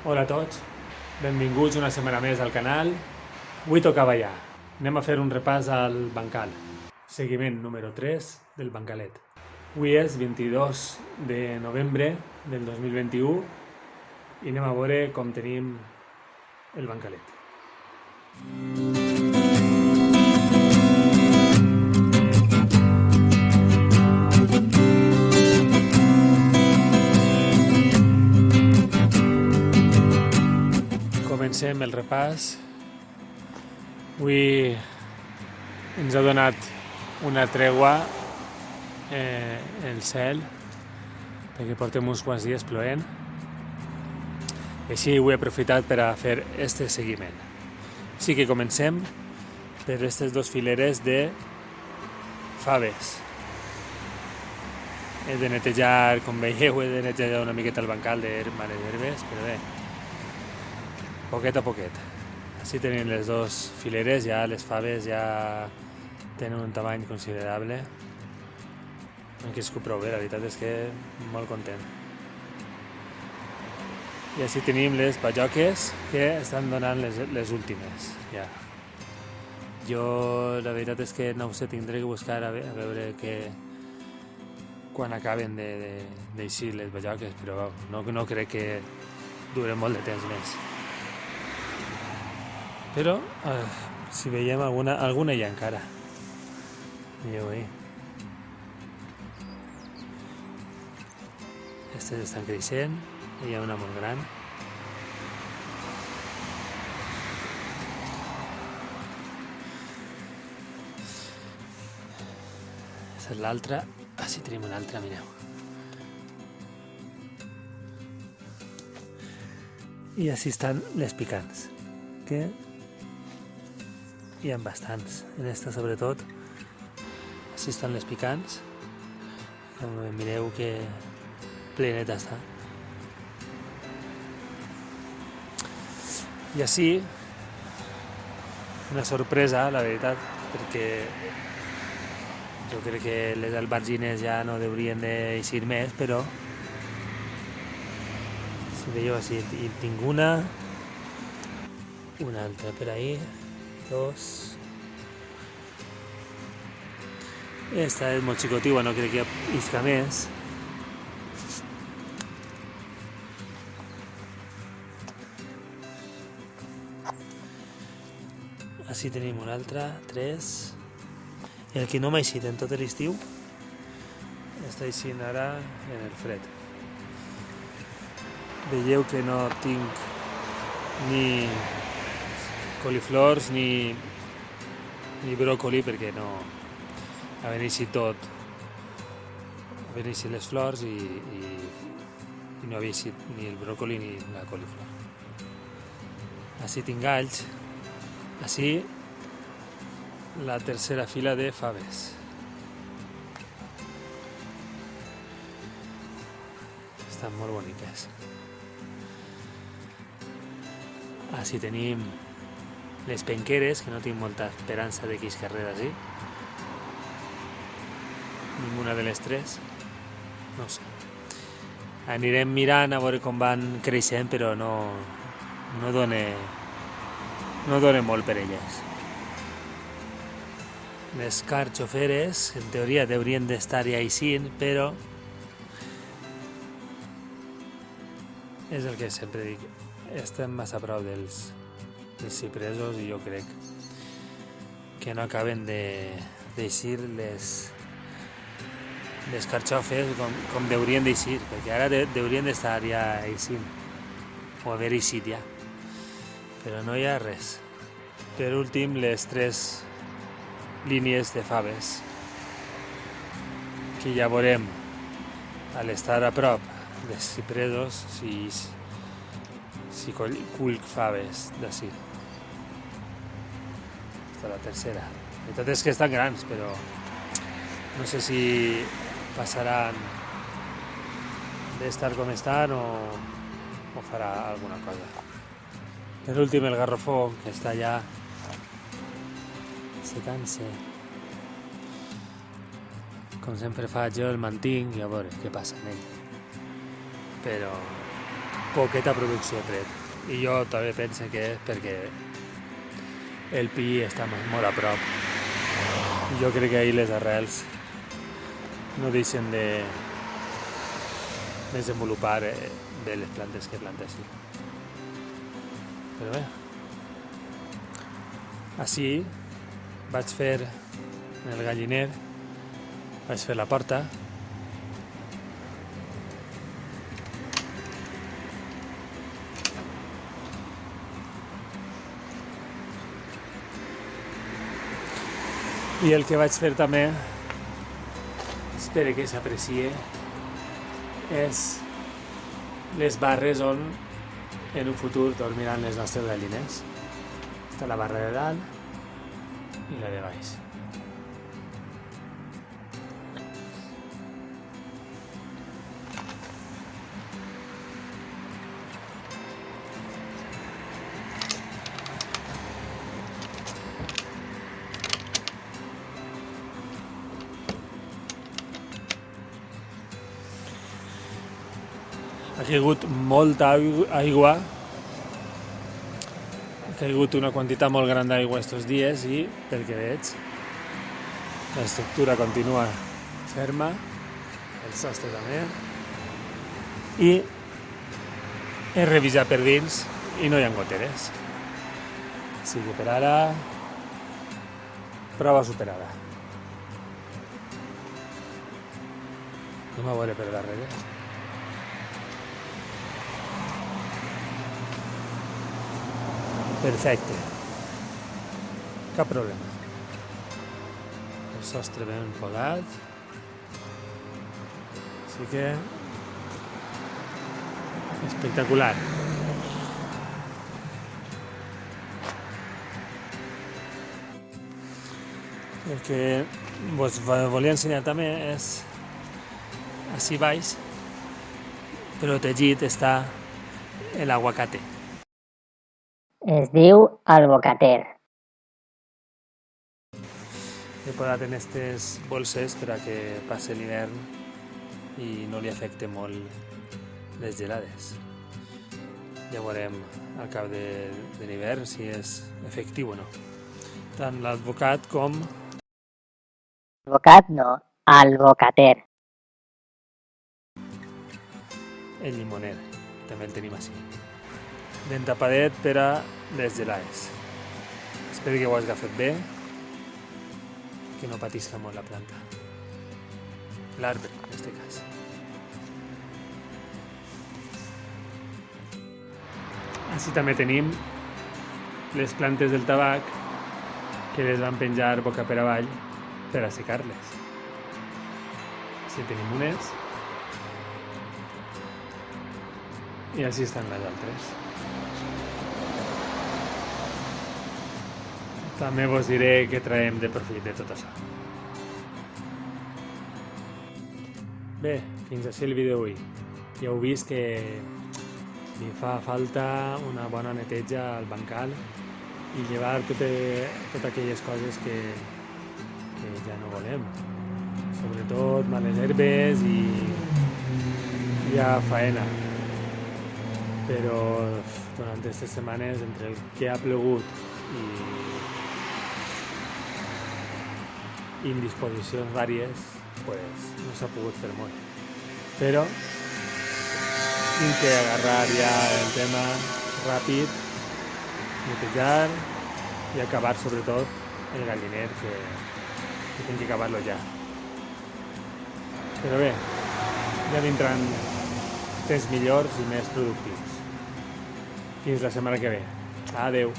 Hola a tots, benvinguts una setmana més al canal. Avui toca ballar. Anem a fer un repàs al bancal. Seguiment número 3 del bancalet. Avui és 22 de novembre del 2021 i anem a veure com tenim el bancalet. Comencem el repàs. Avui ens ha donat una tregua el cel perquè portem uns quants dies plovent i així ho he aprofitat per a fer este seguiment. Així que comencem per aquestes dues fileres de faves. He de netejar, com veieu, he de netejar una miqueta el bancal de males herbes, però bé, poquet a poquet. Així tenim les dues fileres, ja les faves ja tenen un tamany considerable. Han crescut prou bé, la veritat és que molt content. I així tenim les bajoques que estan donant les últimes. Ja. Jo la veritat és que no ho sé, tindré que buscar a veure quan acaben d'eixir les bajoques, però no crec que duren molt de temps més. Però, si veiem alguna hi ha encara. Veieu ahí. Aquestes estan creixent, hi ha una molt gran. Aquesta és l'altra. Així tenim una altra, mireu. I així estan les picants, que hi ha bastants, en esta sobretot. Així estan les picants. Mireu que pleneta està. I així, una sorpresa, la veritat, perquè jo crec que les albergines ja no deurien d'eixir més, però si veieu així, tinc una altra per ahí, dos. Esta és molt xicotigua, no crec que isca més. Així tenim una altra, tres. I el que no m'ha eixit en tot l'estiu està eixint ara en el fred. Veieu que no tinc ni coliflors ni bròcoli perquè no havien eixit tot. Havien eixit les flors i no havia eixit ni el bròcoli ni la coliflor. Així tinc alls. Així la tercera fila de faves. Estan molt boniques. Així tenim les penqueres, que no tinc molta esperança de que es carrer d'ací. Ninguna de les tres. No sé. Anirem mirant a veure com van creixent, però no dona molt per elles. Les carxoferes, en teoria, deurien d'estar ja eixint, però és el que sempre dic. Estem massa a prop dels cipresos i jo crec que no acaben d'eixir les carxofes com deurien d'eixir, perquè ara deurien d'estar ja eixint o haver eixit ja, però no hi ha res. Per últim, les tres línies de faves que ja veurem a l'estar a prop dels cipresos si cull faves d'ací. Aquesta és la tercera. La veritat és que estan grans, però no sé si passaran d'estar com estan o farà alguna cosa. Per últim, el garrofó, que està allà secant-se. Com sempre faig, jo el mantinc i a veure què passa amb ell. Però poqueta producció tret. I jo també penso que és perquè el pi està molt a prop. I jo crec que ahir les arrels no deixen de desenvolupar bé les plantes que plantessin. Però bé, així vaig fer en el galliner, vaig fer la porta, i el que vaig fer també, espero que s'aprecie, és les barres on en un futur dormiran les nostres gallines. Està la barra de dalt i la de baix. Ha caigut molta aigua, ha caigut una quantitat molt gran d'aigua estos dies i, pel que veig, l'estructura continua ferma, el sostre també, i he revisat per dins i no hi ha goteres. Així que per ara, prova superada. Anem a veure per darrere. Perfecte, cap problema. El sostre ben podat, així que espectacular. El que vos volia ensenyar també és així baix, protegit està l'aguacate. Es diu albocater. He posat en aquestes bolses per a que passi l'hivern i no li afecte molt les gelades. Ja veurem al cap de l'hivern si és efectiu o no. Tant l'advocat com... Advocat no, albocater. El llimoner, també el tenim així. Ben tapadet per a les gelades. Espero que ho has agafat bé, que no patisca molt la planta. L'arbre, en aquest cas. Així també tenim les plantes del tabac que les van penjar boca per avall per assecar-les. Així tenim unes i així estan les altres. També vos diré que traiem de profit de tot això. Bé, fins així el vídeo d'avui. Ja heu vist que li fa falta una bona neteja al bancal i llevar totes aquelles coses que ja no volem. Sobretot males herbes i hi ha faena. Però durant aquestes setmanes, entre el que ha plogut i indisposicions vàries, pues no s'ha pogut fer molt. Però tinc que agarrar ja el tema ràpid, netejar i acabar sobretot el galliner, que tinc que acabar-lo ja. Però bé, ja vindran temps millors i més productius. Fins la setmana que ve. Adeu.